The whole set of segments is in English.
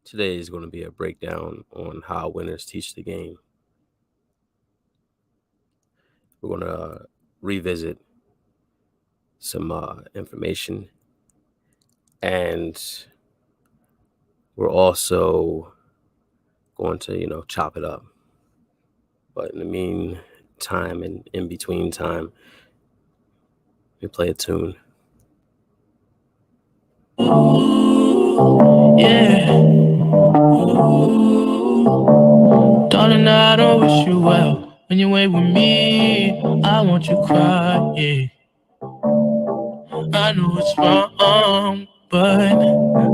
Today is going to be a breakdown on how winners teach the game. We're going to revisit some information, and we're also going to, chop it up. But in the meantime and in between time, we play a tune. Yeah. Darling, I don't wish you well. When you wait with me, I want you cry, yeah. I know it's wrong, but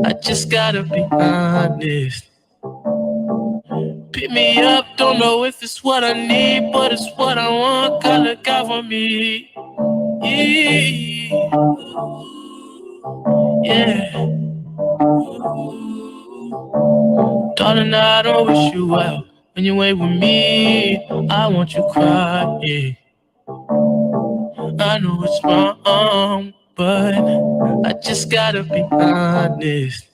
I just gotta be honest. Pick me up, don't know if it's what I need, but it's what I want. God, look out for me. Yeah. Darling, I don't wish you well. When you wait with me, I want you cry, yeah. I know it's wrong, but I just gotta be honest.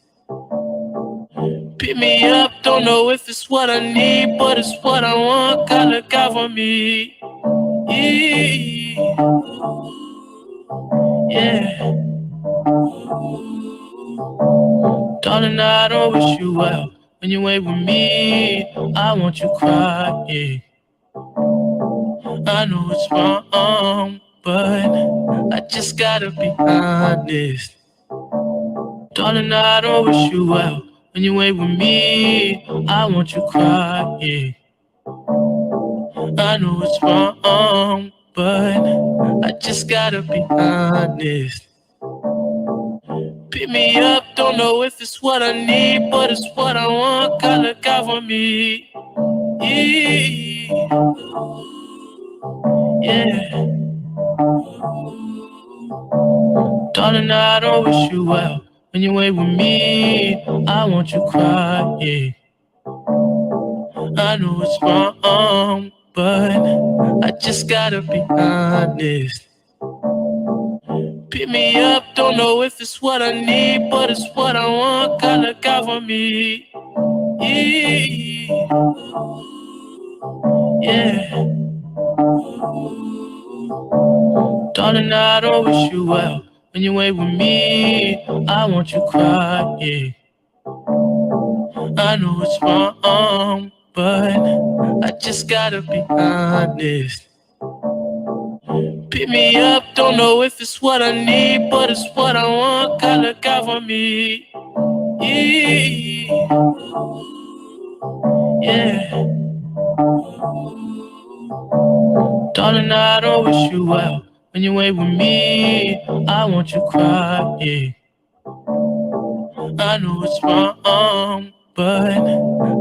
Pick me up, don't know if it's what I need, but it's what I want. God, look out for me. Yeah. Darling, I don't wish you well. When you wait with me, I want you cry, yeah. I know it's wrong, but I just gotta be honest. Darling, I don't wish you well. When you wait with me, I want you cry, yeah. I know it's wrong, but I just gotta be honest. Pick me up, don't know if it's what I need, but it's what I want. God, look out for me. Yeah. Darling, I don't wish you well. When you wait with me, I want you cry, yeah. I know it's wrong, but I just gotta be honest. Pick me up, don't know if it's what I need, but it's what I want. God, look out for me. Yeah. Darling, I don't wish you well. When you wait with me, I want you cry, yeah. I know it's wrong, but I just gotta be honest. Pick me up, don't know if it's what I need, but it's what I want. God, look out for me. Yeah. Darling, I don't wish you well. When you wait with me, I want you cry, yeah. I know it's wrong, but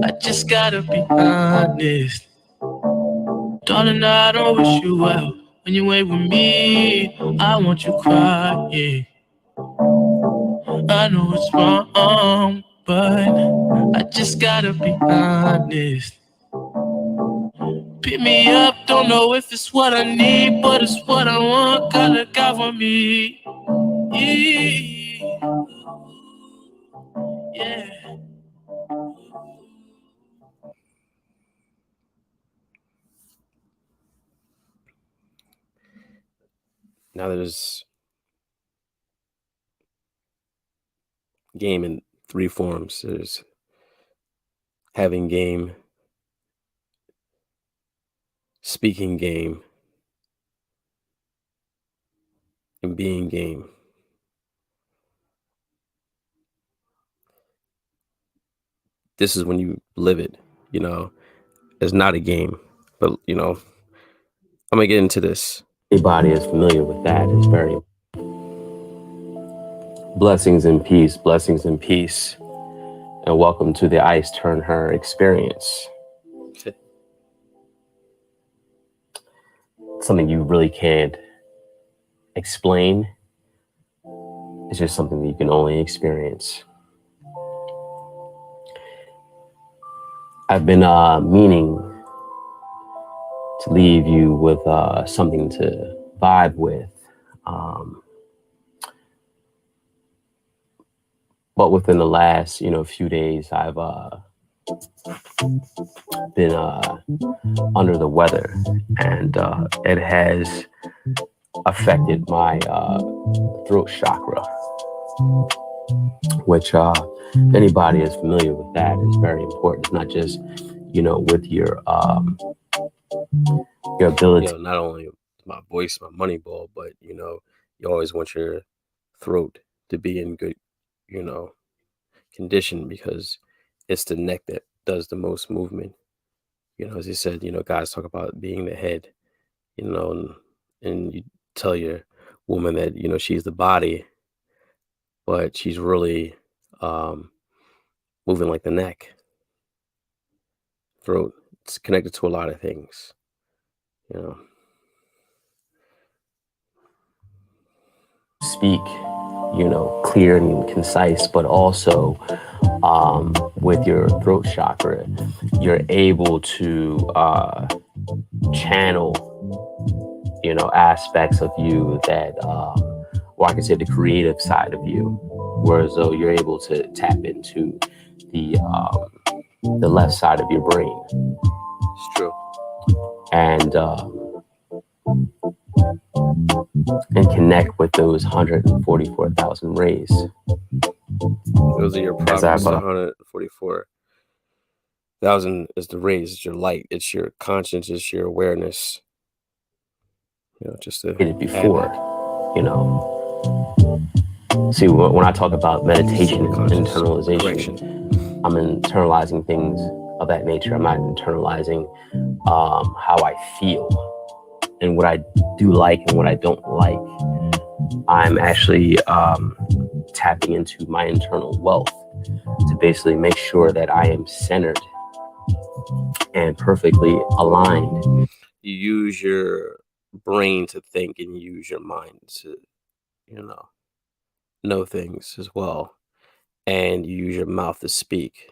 I just gotta be honest. Darling, I don't wish you well. When you wait with me, I want you cry, yeah. I know it's wrong, but I just gotta be honest. Pick me up, don't know if it's what I need, but it's what I want. God, look out for me. Yeah. Now there's game in three forms. There's having game, speaking game, and being game. This is when you live it, it's not a game, but I'm gonna get into this. Anybody is familiar with that. It's very blessings and peace, and welcome to the Ice Turn Her experience. Something you really can't explain. It's just something that you can only experience. I've been meaning to leave you with something to vibe with. But within the last, few days, I've been under the weather, and it has affected my throat chakra, which anybody is familiar with that is very important. It's not just, with your ability. Not only my voice, my money ball, but you always want your throat to be in good, condition, because it's the neck that does the most movement. As you said, guys talk about being the head, and you tell your woman that, she's the body, but she's really moving like the neck, throat. It's connected to a lot of things, Speak, clear and concise, but also with your throat chakra, you're able to channel, aspects of you that, or I can say the creative side of you, whereas though you're able to tap into the left side of your brain. It's true. And connect with those 144,000 rays. Those are your problems. 144,000 is the rays. It's your light. It's your conscience. It's your awareness. Just to it before, See, when I talk about meditation and internalization, I'm internalizing things of that nature. I'm not internalizing how I feel and what I do like and what I don't like. I'm actually tapping into my internal wealth to basically make sure that I am centered and perfectly aligned. You use your brain to think and use your mind to, know things as well. And you use your mouth to speak.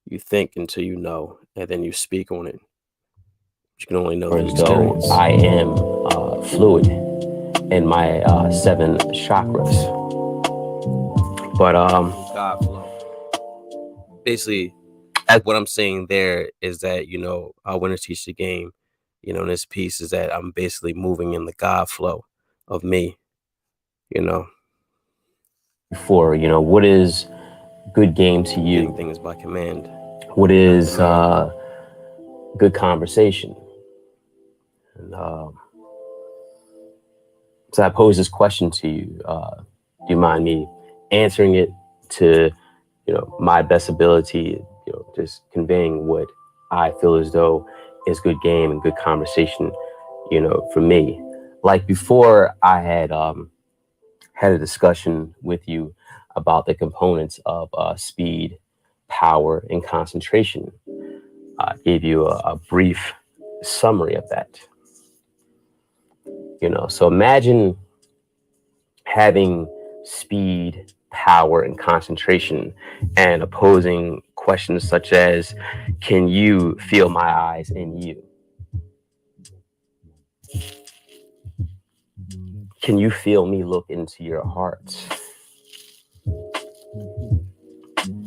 You think until you know, and then you speak on it. You can only know through experience. I am fluid in my 7 chakras. But God flow. Basically, what I'm saying there is that, I want to teach the game, in this piece, is that I'm basically moving in the God flow of me, For, what is good game to you? Getting things by command. What is good conversation? And so I pose this question to you. Do you mind me answering it to, my best ability, just conveying what I feel as though is good game and good conversation, for me. Like before, I had had a discussion with you about the components of speed, power, and concentration. I gave you a brief summary of that. So imagine having speed, power, and concentration, and opposing questions such as, can you feel my eyes in you? Can you feel me look into your heart?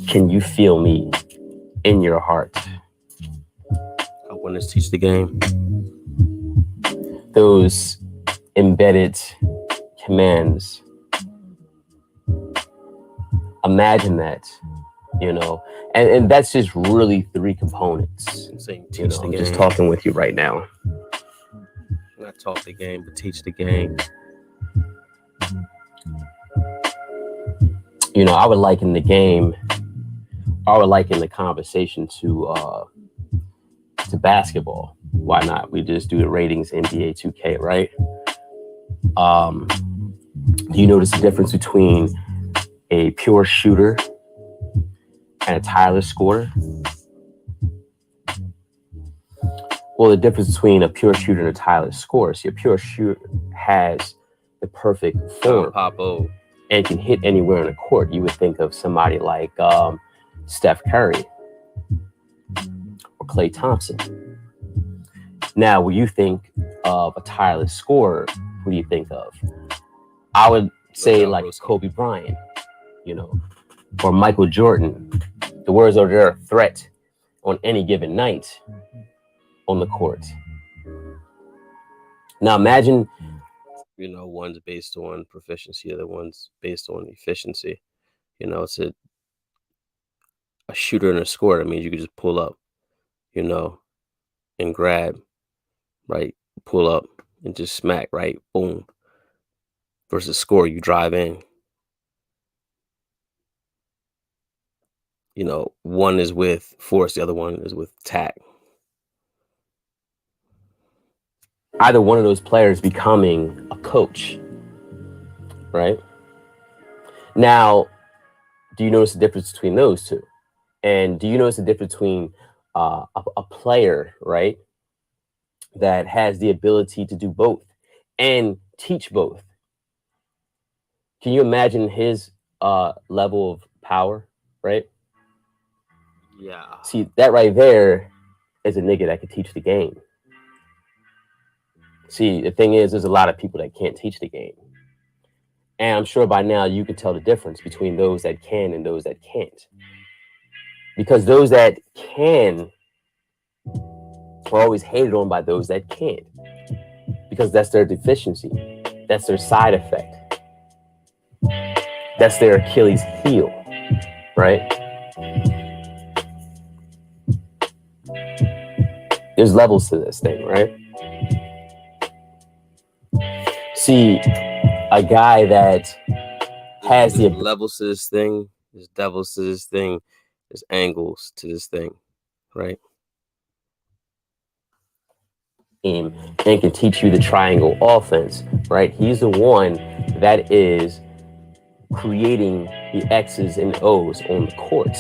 Can you feel me in your heart? I want to teach the game. Those embedded commands. Imagine that, and that's just really 3 components. I'm saying teach the game. I'm just talking with you right now. Not talk the game, but teach the game. I would liken the game, I would liken the conversation to basketball. Why not? We just do the ratings NBA 2K, right? Do you notice the difference between a pure shooter and a tireless scorer? Well, the difference between a pure shooter and a tireless scorer. See, a pure shooter has the perfect form and can hit anywhere on the court. You would think of somebody like Steph Curry or Klay Thompson. Now, when you think of a tireless scorer, who do you think of? I would say like Kobe Bryant, or Michael Jordan. The words are their threat on any given night on the court. Now imagine, one's based on proficiency, the other one's based on efficiency. It's a shooter and a scorer. That means you could just pull up, and grab, right? Pull up and just smack, right? Boom. Versus score, you drive in. One is with force, the other one is with tact. Either one of those players becoming a coach, right? Now, do you notice the difference between those two? And do you notice the difference between a player, right, that has the ability to do both and teach both? Can you imagine his level of power, right? Yeah. See, that right there is a nigga that could teach the game. See, the thing is, there's a lot of people that can't teach the game. And I'm sure by now you can tell the difference between those that can and those that can't. Because those that can are always hated on by those that can't. Because that's their deficiency. That's their side effect. That's their Achilles heel, right? There's levels to this thing, right? See, a guy that has the levels to this thing, there's devils to this thing, there's angles to this thing, right? And can teach you the triangle offense, right? He's the one that is creating the X's and O's on the court,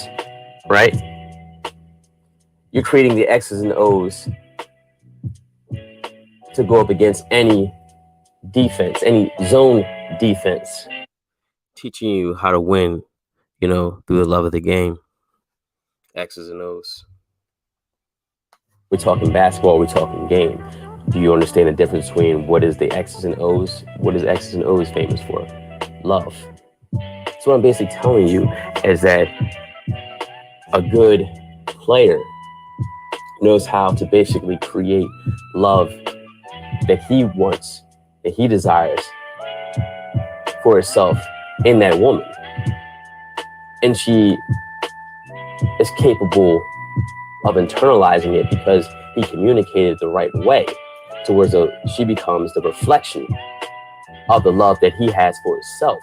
right? You're creating the X's and O's to go up against any defense, any zone defense. Teaching you how to win, through the love of the game. X's and O's. We're talking basketball, we're talking game. Do you understand the difference between what is the X's and O's? What is X's and O's famous for? Love. So what I'm basically telling you is that a good player knows how to basically create love that he wants, that he desires for herself in that woman. And she is capable of internalizing it because he communicated the right way towards she becomes the reflection of the love that he has for himself.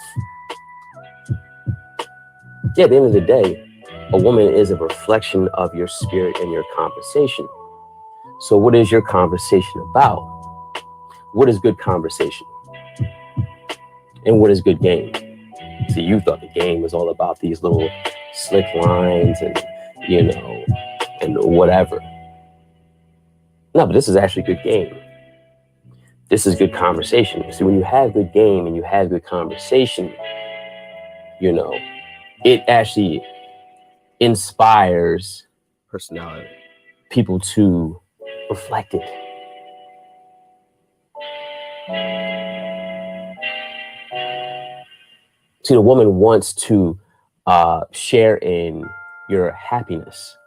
Yeah, at the end of the day, a woman is a reflection of your spirit and your conversation. So what is your conversation about? What is good conversation? And what is good game? See, you thought the game was all about these little slick lines and, and whatever. No, but this is actually good game. This is good conversation. See, when you have good game and you have good conversation, it actually inspires personality, people to reflect it. See, the woman wants to share in your happiness,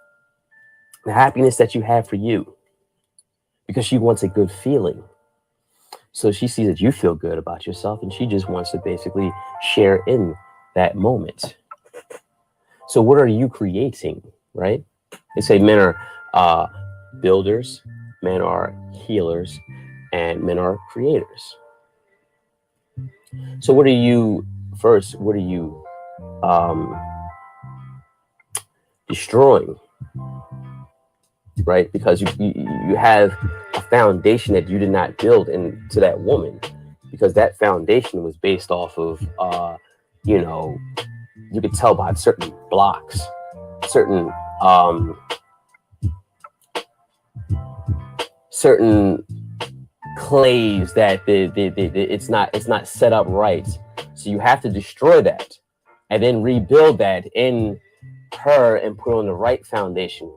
the happiness that you have for you, because she wants a good feeling. So she sees that you feel good about yourself, and she just wants to basically share in that moment. So what are you creating, right? They say men are builders, men are healers, and men are creators. So what are you destroying, right? Because you have a foundation that you did not build into that woman, because that foundation was based off of, you could tell by certain blocks, certain clays that it's not set up right. So you have to destroy that and then rebuild that in her and put on the right foundation.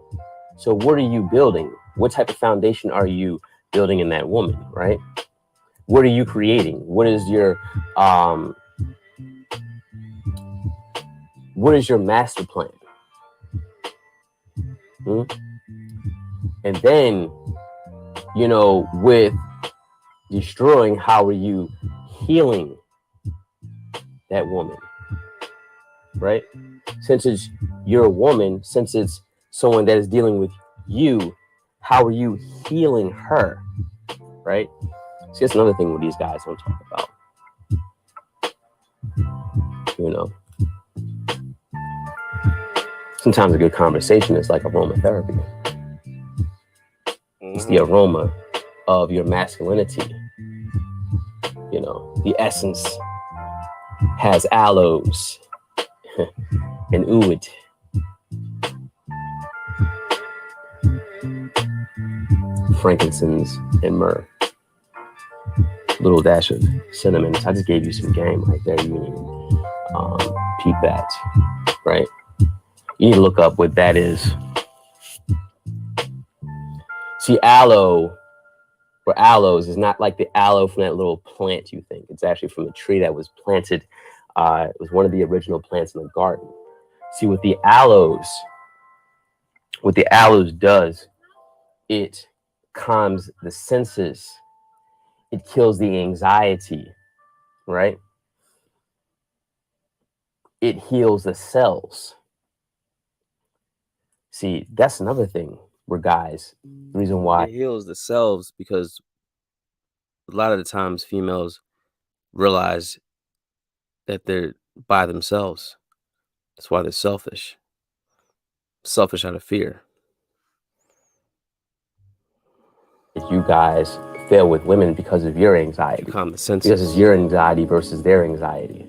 So what are you building? What type of foundation are you building in that woman, right? What are you creating? What is your what is your master plan? Hmm? And then, with destroying, how are you healing that woman? Right? Since you're a woman, since it's someone that is dealing with you, how are you healing her? Right? See, that's another thing what these guys don't talk about. Sometimes a good conversation is like aromatherapy. It's the aroma of your masculinity. The essence has aloes and oud, frankincense and myrrh, little dash of cinnamon. So I just gave you some game right there. You need peep that, right? You need to look up what that is. See, aloe or aloes is not like the aloe from that little plant you think. It's actually from a tree that was planted. It was one of the original plants in the garden. See, what the aloes does, it calms the senses. It kills the anxiety, right? It heals the cells. See, that's another thing where guys, the reason why it heals the cells, because a lot of the times females realize that they're by themselves. That's why they're selfish out of fear. you guys fail with women because of your anxiety. You calm the senses. Because it's your anxiety versus their anxiety.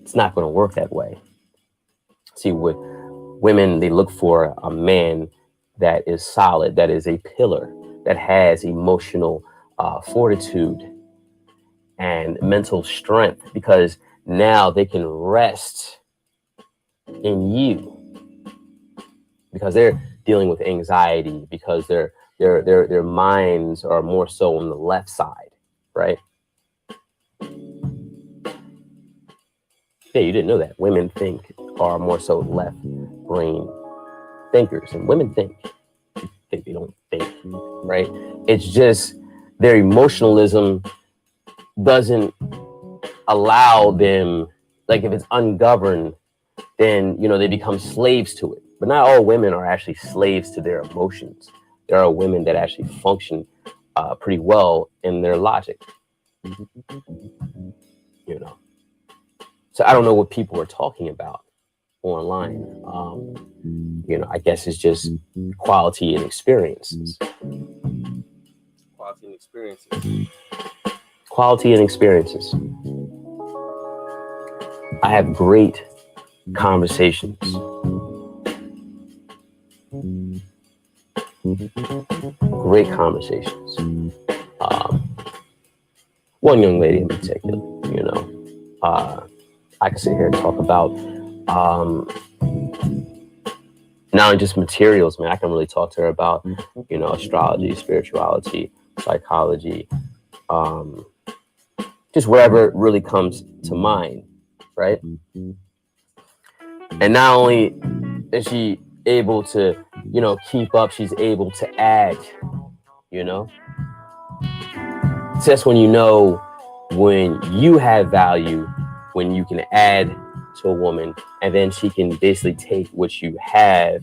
It's not going to work that way. See, with women, they look for a man that is solid, that is a pillar, that has emotional fortitude and mental strength, because now they can rest in you, because they're dealing with anxiety, because their minds are more so on the left side, right? Yeah, you didn't know that. Women are more so left brain thinkers, and women think they don't think, right? It's just their emotionalism doesn't allow them, like if it's ungoverned, then they become slaves to it. But not all women are actually slaves to their emotions. There are women that actually function pretty well in their logic. So I don't know what people are talking about online. I guess it's just quality and experiences. Quality and experiences. Quality and experiences. I have great conversations. Great conversations. One young lady in particular, I can sit here and talk about not only just materials, man. I can really talk to her about, astrology, spirituality, psychology, just whatever really comes to mind, right? And not only is she able to, keep up, she's able to add, It's just when when you have value, when you can add to a woman, and then she can basically take what you have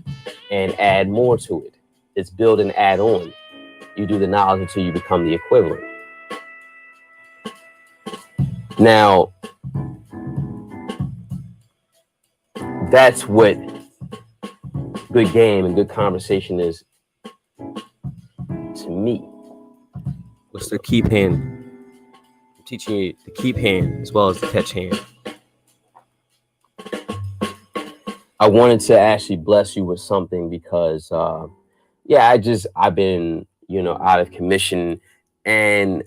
and add more to it. It's build and add on. You do the knowledge until you become the equivalent. Now, that's what good game and good conversation is to me. What's the keep hand? I'm teaching you the keep hand as well as the catch hand. I wanted to actually bless you with something because, I've been, out of commission, and,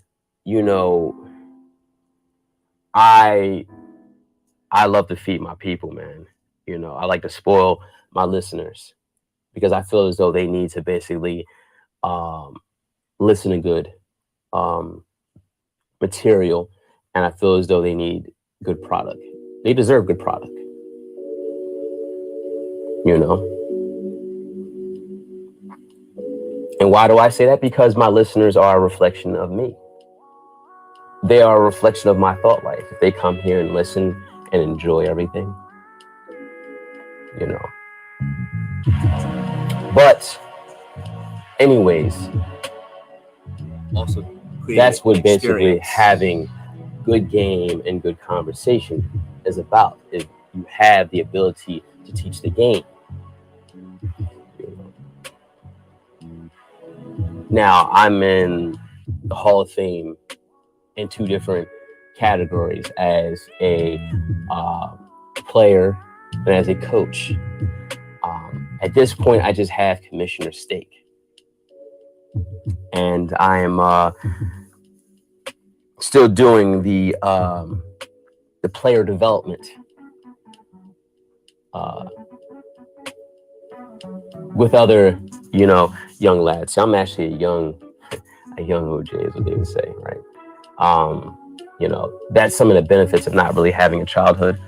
I love to feed my people, man. I like to spoil my listeners because I feel as though they need to basically listen to good material, and I feel as though they need good product. They deserve good product. you know. And why do I say that? Because my listeners are a reflection of me. They are a reflection of my thought life. If they come here and listen and enjoy everything, you know. But anyways, Also, that's what basically experience. having good game and good conversation is about. Is you have the ability to teach the game. You know. Now I'm in the Hall of Fame in two different categories, as a player and as a coach. At this point, I just have commissioner stake, and I am still doing the player development with other, you know, young lads. So I'm actually a young OJ, is what they would say, right? You know, that's some of the benefits of not really having a childhood.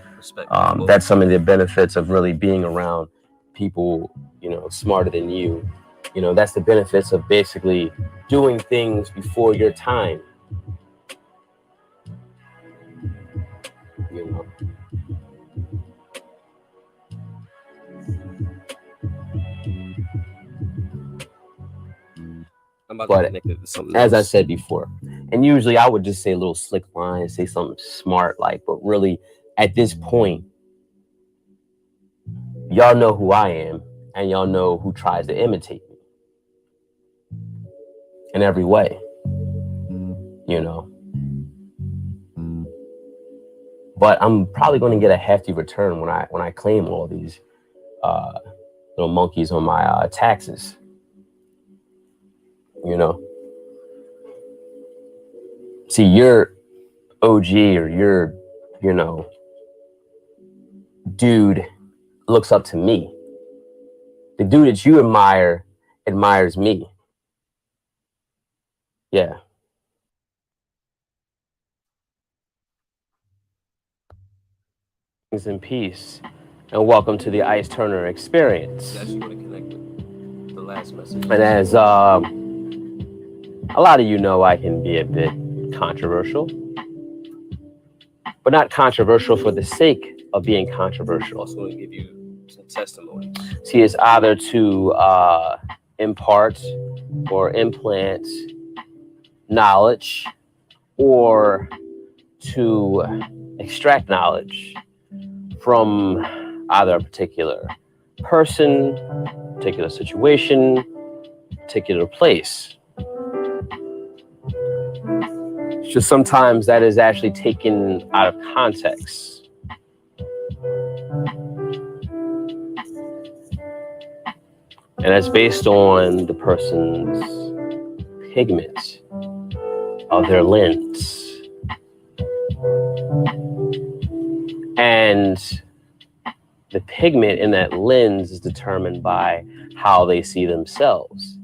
That's some of the benefits of really being around people, you know, smarter than you. You know, that's the benefits of basically doing things before your time. You know. But as I said before, and usually I would just say a little slick line, say something smart, like, but really at this point, y'all know who I am, and y'all know who tries to imitate me in every way, you know. But I'm probably going to get a hefty return when I claim all these little monkeys on my taxes, you know. See, your OG or your, you know, dude looks up to me. The dude that you admire admires me. Yeah. In peace, and welcome to the Ice Turner Experience. Actually want to connect with the last message. And as a lot of you know, I can be a bit controversial, but not controversial for the sake of being controversial. I also want to give you some testimonies. See, it's either to impart or implant knowledge, or to extract knowledge from either a particular person, particular situation, particular place. Just sometimes that is actually taken out of context. And that's based on the person's pigment of their lens. And the pigment in that lens is determined by how they see themselves,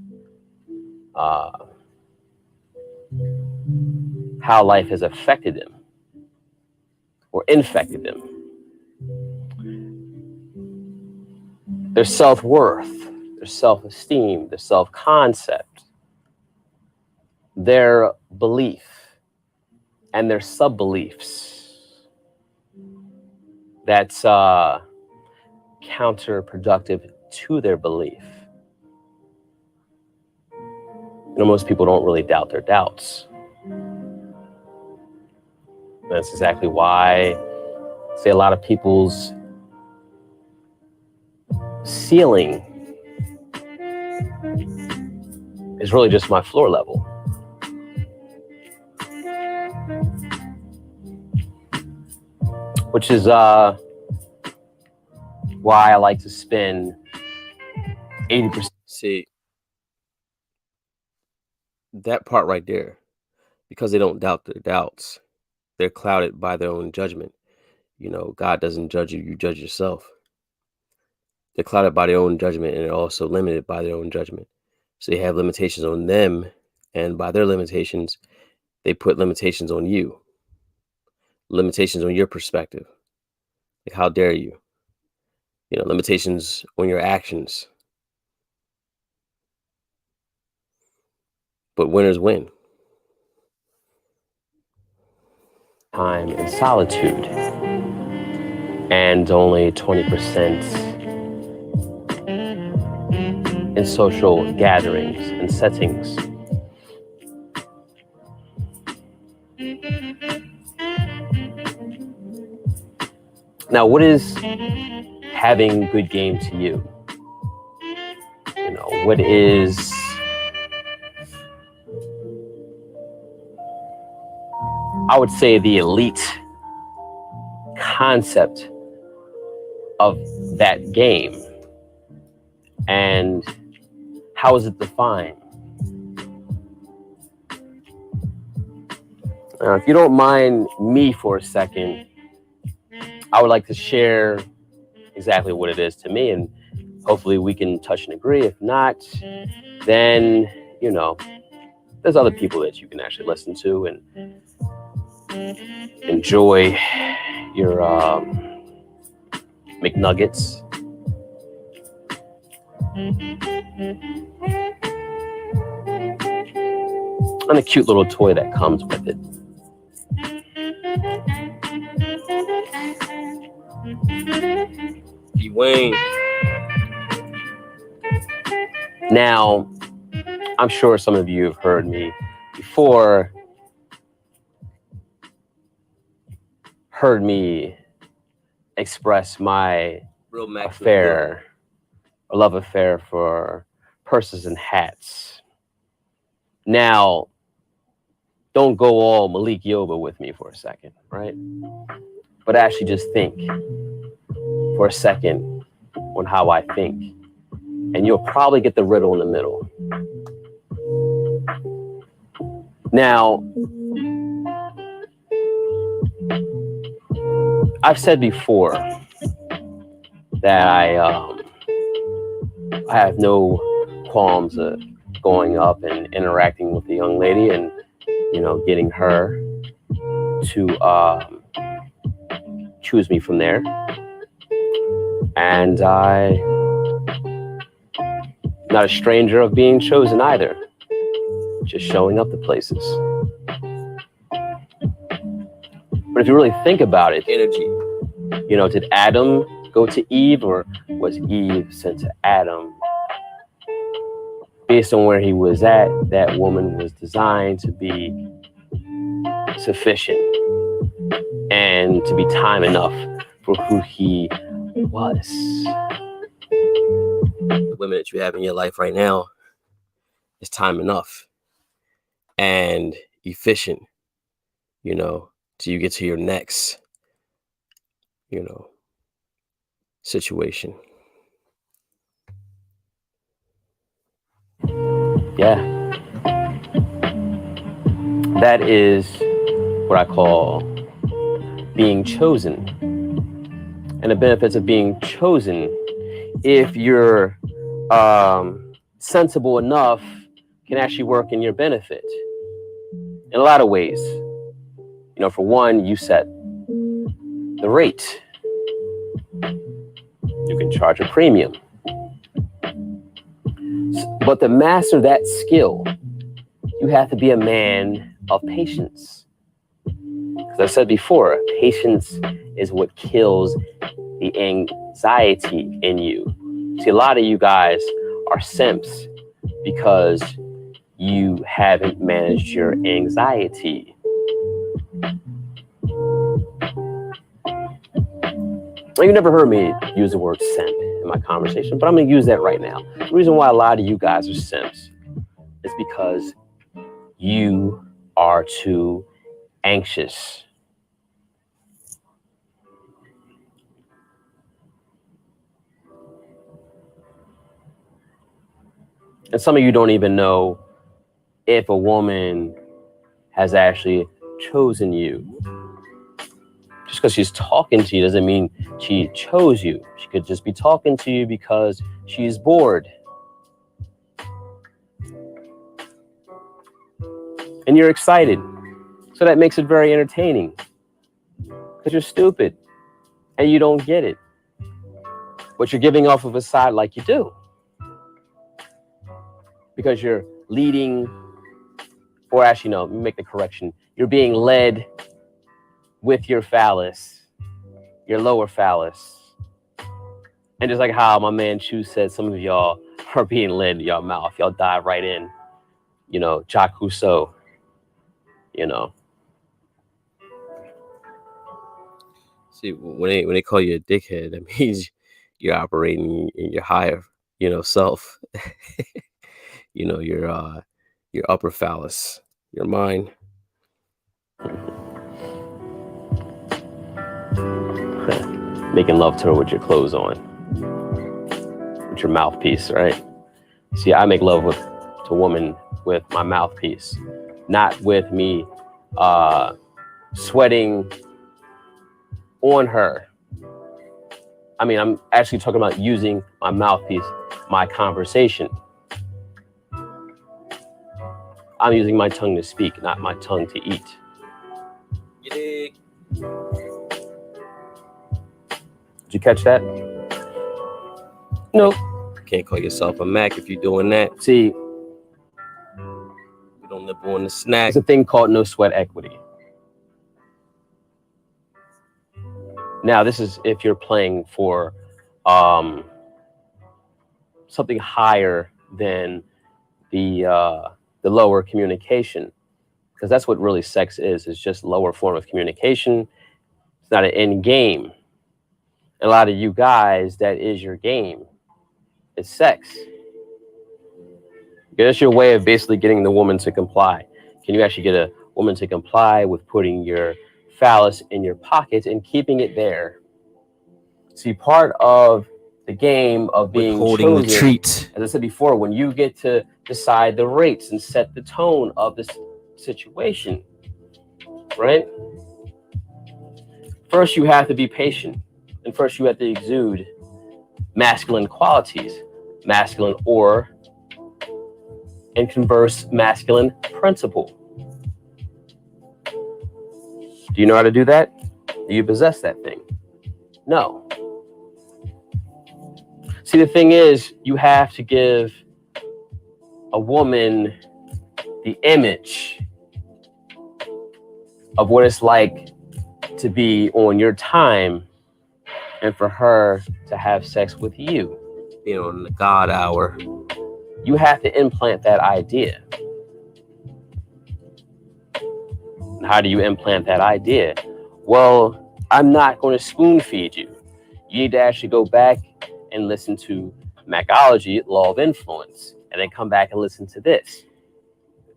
how life has affected them or infected them, their self-worth, their self-esteem, their self-concept, their belief, and their sub-beliefs. That's counterproductive to their belief. You know, most people don't really doubt their doubts. That's exactly why, say, a lot of people's ceiling is really just my floor level. Which is why I like to spend 80%. See, that part right there, because they don't doubt their doubts, they're clouded by their own judgment. You know, God doesn't judge you, you judge yourself. They're clouded by their own judgment, and they're also limited by their own judgment. So they have limitations on them, and by their limitations, they put limitations on you. Limitations on your perspective. Like, how dare you? limitations on your actions. But winners win. Time in solitude, and only 20% in social gatherings and settings. Now, what is having good game to you? What is I would say the elite concept of that game, and how is it defined? If you don't mind me for a second, I would like to share exactly what it is to me, and hopefully we can touch and agree. If not, then, there's other people that you can actually listen to and enjoy your McNuggets. And a cute little toy that comes with it. Wayne. Now, I'm sure some of you have heard me before, heard me express my love affair for purses and hats. Now, don't go all Malik Yoba with me for a second, right? But actually just think for a second on how I think, and you'll probably get the riddle in the middle. Now, I've said before that I have no qualms of going up and interacting with the young lady and, getting her to choose me from there. And I'm not a stranger of being chosen either, just showing up to places. But if you really think about it, Energy. Did Adam go to Eve, or was Eve sent to Adam? Based on where he was at, that woman was designed to be sufficient and to be time enough for who he was. The women that you have in your life right now is time enough and efficient, till you get to your next, situation. Yeah. That is what I call being chosen. And the benefits of being chosen, if you're sensible enough, can actually work in your benefit in a lot of ways. For one, you set the rate. You can charge a premium. But to master that skill, you have to be a man of patience. As I said before, patience is what kills the anxiety in you. See, a lot of you guys are simps because you haven't managed your anxiety. You never heard me use the word simp in my conversation, but I'm going to use that right now. The reason why a lot of you guys are simps is because you are too anxious. And some of you don't even know if a woman has actually chosen you. Just because she's talking to you doesn't mean she chose you. She could just be talking to you because she's bored. And you're excited. So that makes it very entertaining. Because you're stupid and you don't get it. but you're giving off of a side like you do because you're leading, or actually, no, let me make the correction. You're being led with your phallus, your lower phallus. And just like how my man Chu said, some of y'all are being led to your mouth. Y'all dive right in, Jacques Rousseau, you know. See, when they call you a dickhead, that means you're operating in your higher, self. Your upper phallus, your mind. Making love to her with your clothes on, with your mouthpiece, right? See, I make love to a woman with my mouthpiece, not with me sweating on her. I mean, I'm actually talking about using my mouthpiece, my conversation. I'm using my tongue to speak, not my tongue to eat. You dig? Did you catch that? Nope. Can't call yourself a Mac if you're doing that. See, you don't nibble on the snack. There's a thing called no sweat equity. Now, this is if you're playing for something higher than the lower communication, because that's what really sex is. It's just lower form of communication. It's not an end game. And a lot of you guys, that is your game. It's sex. That's your way of basically getting the woman to comply. Can you actually get a woman to comply with putting your phallus in your pocket and keeping it there? See, part of the game of being holding chosen, the treat, as I said before, when you get to decide the rates and set the tone of this situation, right? First, you have to be patient, and first you have to exude masculine qualities, masculine aura, and converse masculine principle. Do you know how to do that? Do you possess that thing? No. See, the thing is, you have to give a woman the image of what it's like to be on your time and for her to have sex with you. Being on the God hour. You have to implant that idea. And how do you implant that idea? Well, I'm not going to spoon feed you. You need to actually go back and listen to Mackolog, Law of Influence, and then come back and listen to this.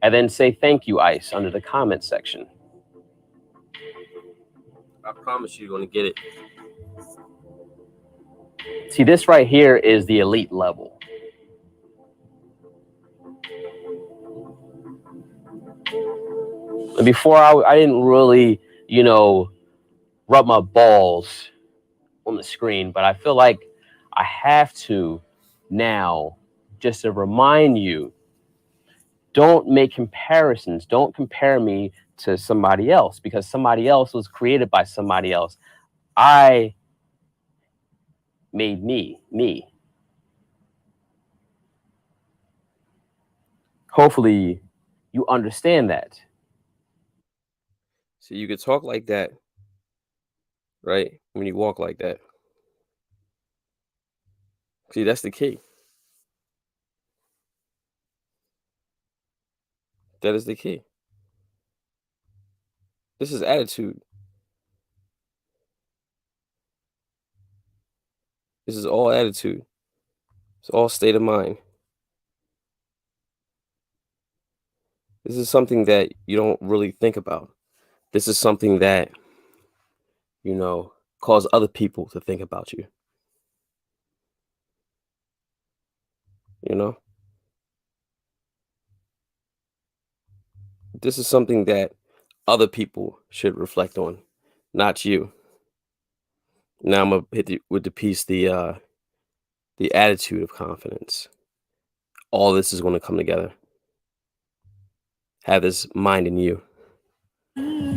And then say thank you, Ice, under the comment section. I promise you're going to get it. See, this right here is the elite level. And before I didn't really, rub my balls on the screen, but I feel like I have to now, just to remind you, don't make comparisons. Don't compare me to somebody else, because somebody else was created by somebody else. I made me. Hopefully you understand that. So you could talk like that, right? When you walk like that. See, that's the key. That is the key. This is attitude. This is all attitude. It's all state of mind. This is something that you don't really think about. This is something that, cause other people to think about you. This is something that other people should reflect on, not you. Now I'm gonna hit with the piece, the attitude of confidence. All this is going to come together. Have this mind in you.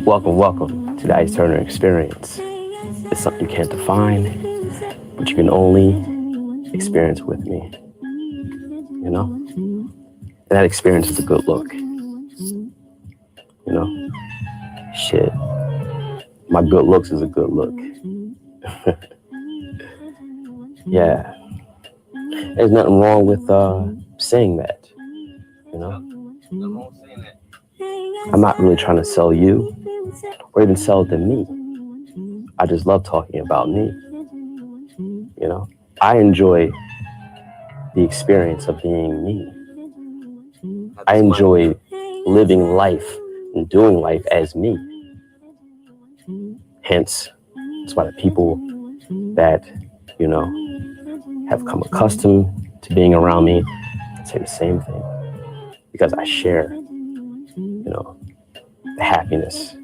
Welcome to the Ice Turner experience. It's something you can't define, but you can only experience with me, you know? And that experience is a good look, you know? Shit. My good looks is a good look. Yeah. There's nothing wrong with saying that, you know? I'm not really trying to sell you or even sell it to me. I just love talking about me, you know? I enjoy the experience of being me. I enjoy living life and doing life as me. Hence, that's why the people that, you know, have come accustomed to being around me say the same thing. Because I share, you know, the happiness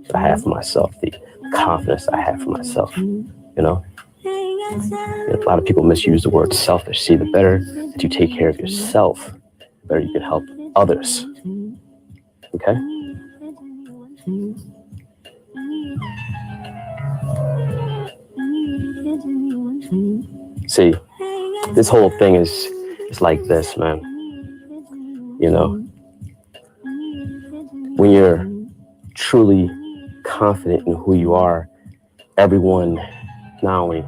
that I have for myself, the confidence I have for myself, you know? A lot of people misuse the word selfish. See, the better that you take care of yourself, the better you can help others. Okay? See, this whole thing is like this, man. You know, when you're truly confident in who you are, everyone not only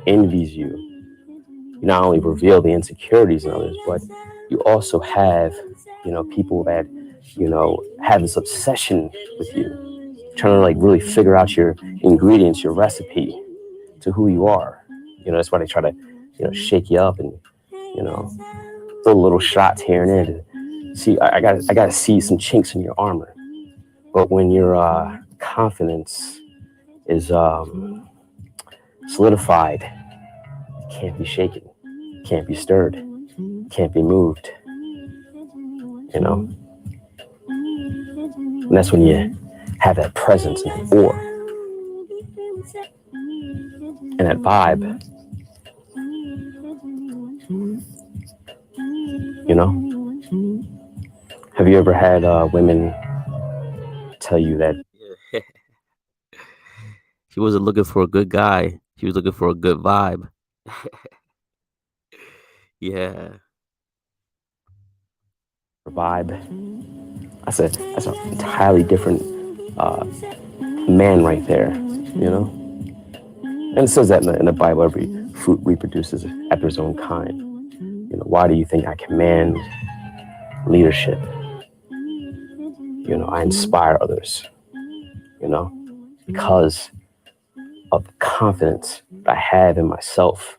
envies you, you not only reveal the insecurities in others, but you also have, you know, people that, you know, have this obsession with you, trying to like really figure out your ingredients, your recipe to who you are. You know, that's why they try to, you know, shake you up and, you know, throw little shots here and there to see, I gotta see some chinks in your armor. But when your confidence is solidified, it can't be shaken, can't be stirred, can't be moved, you know? And that's when you have that presence and that aura and that vibe, you know? Have you ever had women tell you that She wasn't looking for a good guy. She was looking for a good vibe. Yeah. vibe? That's an entirely different man right there, you know? And it says that in the Bible, every fruit reproduces after its own kind. You know, why do you think I command leadership? You know, I inspire others, you know, because of the confidence that I have in myself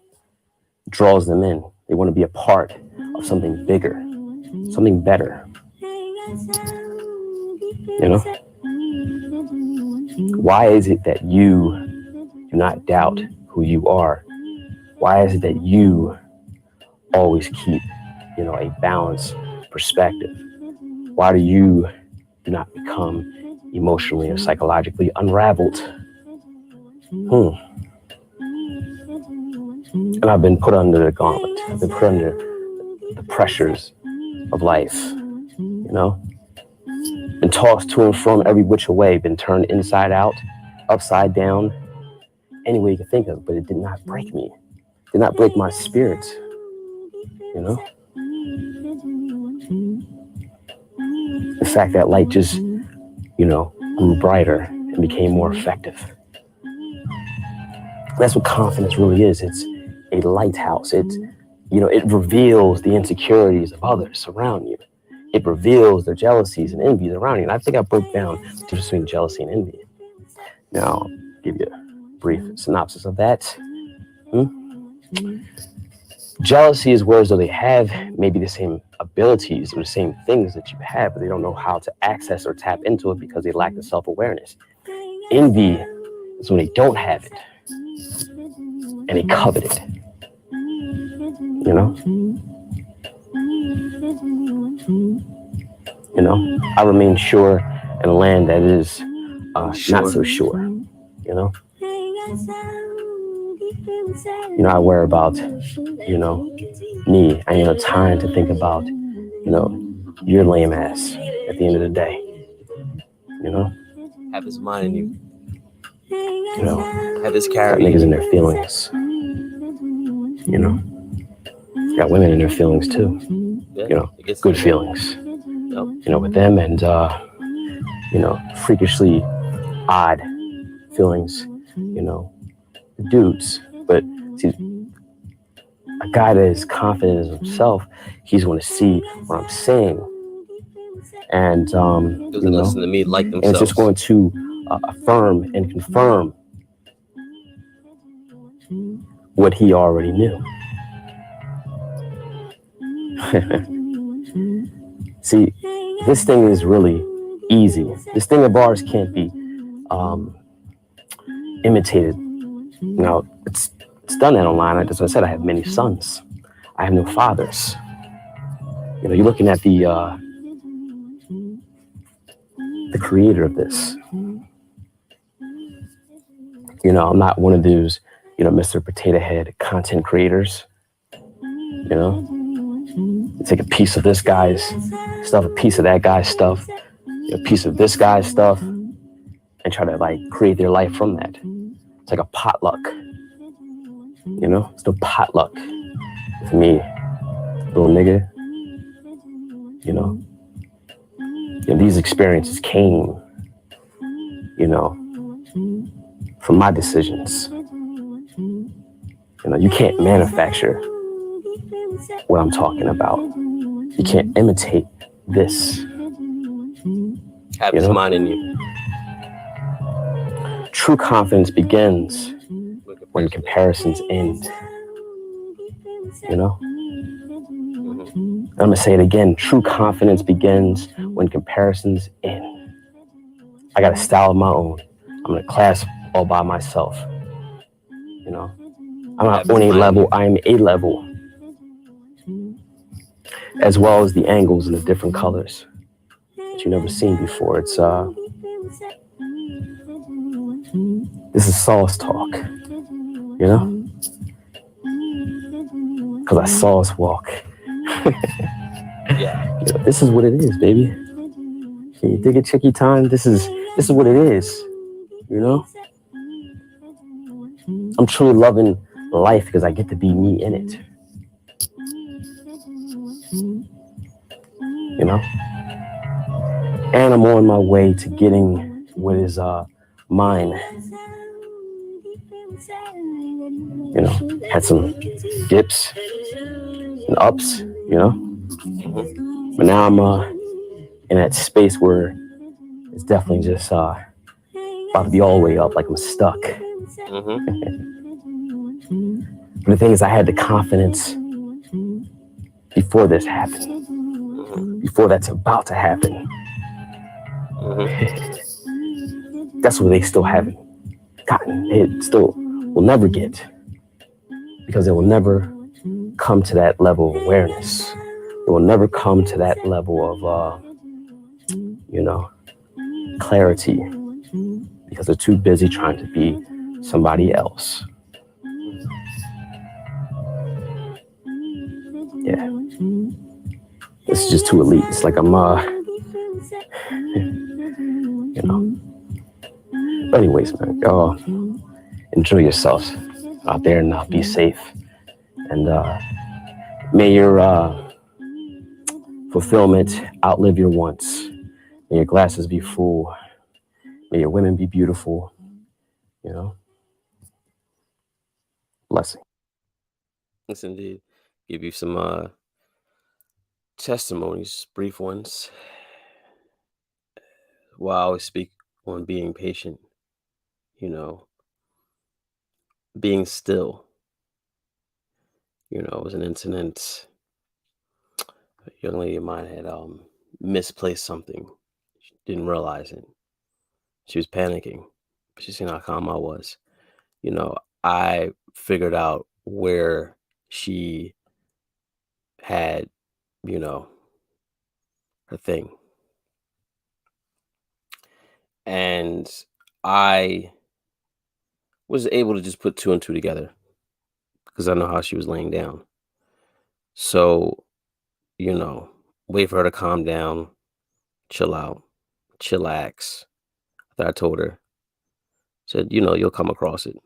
draws them in. They want to be a part of something bigger, something better. You know? Why is it that you do not doubt who you are? Why is it that you always keep, you know, a balanced perspective? Why do you do not become emotionally or psychologically unraveled? And I've been put under the gauntlet. I've been put under the pressures of life, you know? Been tossed to and from every which way, been turned inside out, upside down, any way you can think of, but it did not break me. It did not break my spirit, you know? In fact, that light just, you know, grew brighter and became more effective. That's what confidence really is. It's a lighthouse. It, you know, it reveals the insecurities of others around you. It reveals their jealousies and envies around you. And I think I broke down the difference between jealousy and envy. Now, I'll give you a brief synopsis of that. Jealousy is words though they have maybe the same abilities or the same things that you have, but they don't know how to access or tap into it because they lack the self-awareness. Envy is when they don't have it and they covet it. You know? You know, I remain sure in a land that is not so sure. You know? You know, I worry about, you know, me. I ain't no time to think about, you know, your lame ass at the end of the day. You know? Have his mind in you. You know? Have his Got character. niggas in their feelings. You know? got women in their feelings too. Yeah, You know, it gets good to feelings. Yep. You know, with them, and you know, freakishly odd feelings. You know, dudes. But see, a guy that is confident in himself, he's going to see what I'm saying, and Those you that know, listen to me like and it's just themselves. going to affirm and confirm what he already knew. See, this thing is really easy. This thing of ours can't be imitated. Now, it's done that online. As I said, I have many sons. I have no fathers. You know, you're looking at the creator of this. You know, I'm not one of those, you know, Mr. Potato Head content creators. You know, you take a piece of this guy's stuff, a piece of that guy's stuff, a piece of this guy's stuff, and try to like create their life from that. It's like a potluck. You know, it's no potluck for me, little nigga. You know, these experiences came, you know, from my decisions. You know, you can't manufacture what I'm talking about. You can't imitate this. Have You this know? mind in you. True confidence begins when comparisons end. You know? I'm going to say it again. True confidence begins when comparisons end. I got a style of my own. I'm in a class all by myself. You know? I'm not on a level, I'm a level. As well as the angles and the different colors that you've never seen before. It's this is sauce talk, you know? Because I saw us walk. Yeah. You know, this is what it is, baby. Can you dig it, Chicky time? This is what it is. You know? I'm truly loving life because I get to be me in it. You know? And I'm on my way to getting what is mine. You know, had some dips and ups, you know? But now I'm in that space where it's definitely just about to be all the way up, like I'm stuck. But the thing is, I had the confidence before this happened, before that's about to happen. That's what they still haven't gotten. It still will never get, because they will never come to that level of awareness. They will never come to that level of, you know, clarity, because they're too busy trying to be somebody else. Yeah. This is just too elite. It's like I'm, you know. But anyways, man, y'all enjoy yourselves out there and be safe. And may your fulfillment outlive your wants. May your glasses be full. May your women be beautiful. You know. Blessing. Yes, indeed. Give you some testimonies, brief ones. Well, I always speak on being patient, you know, being still. You know, it was an incident. A young lady of mine had misplaced something. She didn't realize it. She was panicking. She seen how calm I was. You know, I figured out where she had, you know, her thing. And I was able to just put two and two together because I know how she was laying down. So, you know, wait for her to calm down, chill out, chillax. That I told her. Said, you know, you'll come across it.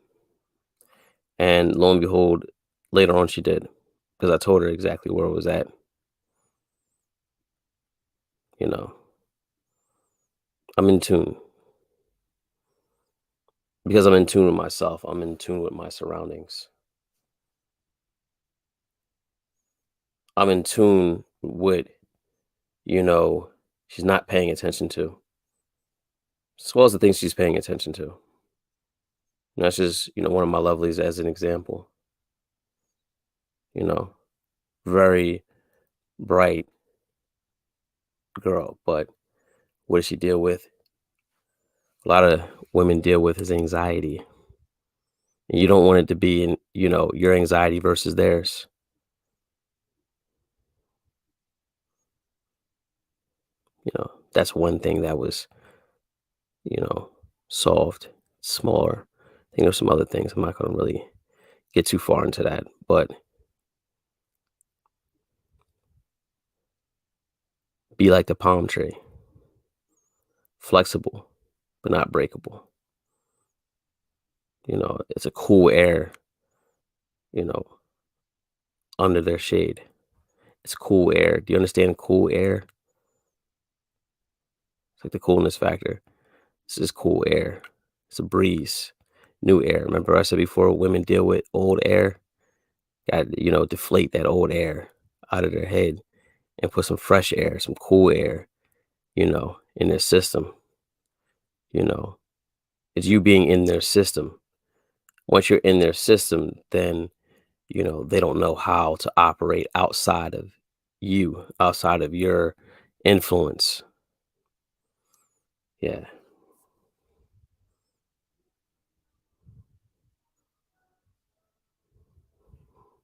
And lo and behold, later on she did. because I told her exactly where it was at. You know, I'm in tune because I'm in tune with myself. I'm in tune with my surroundings. I'm in tune with, you know, she's not paying attention to, as well as the things she's paying attention to. And that's just, one of my lovelies as an example, you know, very bright girl. But what does she deal with? A lot of women deal with is anxiety. And you don't want it to be in, your anxiety versus theirs. That's one thing that was, you know, solved. Smaller. I think there's some other things. I'm not going to really get too far into that, but be like the palm tree, flexible, but not breakable. It's a cool air, you know, under their shade. It's cool air. Do you understand cool air? It's like the coolness factor. This is cool air. It's a breeze, new air. Remember I said before, women deal with old air. Got, deflate that old air out of their head and put some fresh air, some cool air, in their system. It's you being in their system. Once you're in their system, then, they don't know how to operate outside of you, outside of your influence. Yeah.